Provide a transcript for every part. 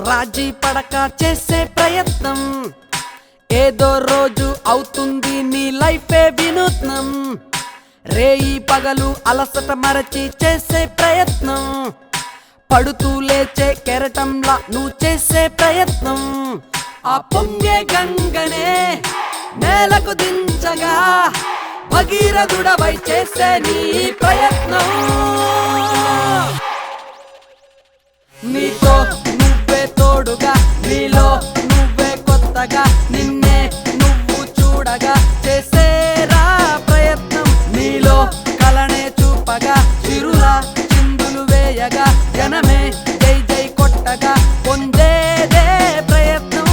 రాజీ పడక చేసే ప్రయత్నం, ఏదో రోజు అవుతుంది నీ లైఫే వినూత్నం. రేయి పగలు అలసట మరచి చేసే ప్రయత్నం, పడుతూ లేచే కెరటంలా నువ్వు చేసే ప్రయత్నం. ఆ పొంగే గంగనే నేలకు దించగా భగీరథుడవై చేసే నీ ప్రయత్నం. నీతో నువ్వే తోడుగా, నీలో నువ్వే కొత్తగా, నిన్నే నువ్వు చూడగా చేసేరా ప్రయత్నం. నీలో కలనే చూపగా, చిరులా చిందులు వేయగా, జనమే జై జై కొట్టగా పొందేదే ప్రయత్నం.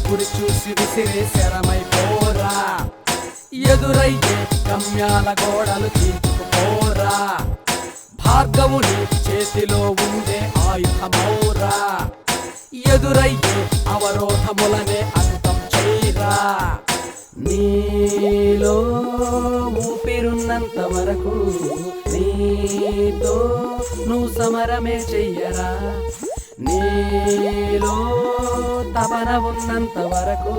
గురి చూసి విసిరే శరమైపోరా, ఎదురయ్యే గమ్యాల గోడలు తీసుకుపోరా. భార్గవుని చేతిలో ఉండే ఆయుధమౌరా, ఎదురయ్యే అవరోధములనే అంతం చేయరా. నీలో ఊపిరున్నంత వరకు నీతో నువ్వు సమరమే చెయ్యరా. నీలో తపన ఉన్నంత వరకు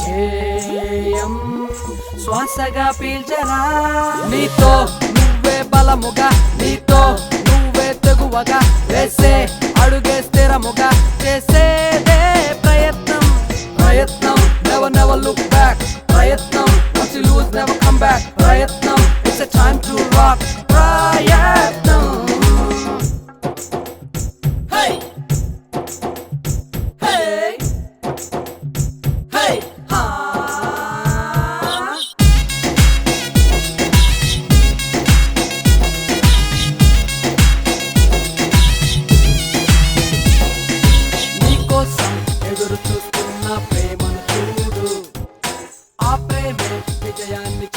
చేయం శ్వాసగా పీల్చరా. నీతో నువ్వే బలముగా, నీతో నువ్వే తెగువగా, వేసే అడుగే స్థిరముగా చేసేదే ప్రయత్నం. ప్రయత్నం never never look back, ప్రయత్నం once you lose never come back. ప్రయత్నం it's a time to rock. ప్రయత్నం hey hey hey ha. నీకోసం ఎదురు చూస్తున్న ప్రేమను చూడు, ఆ ప్రేమే విజయాన్ని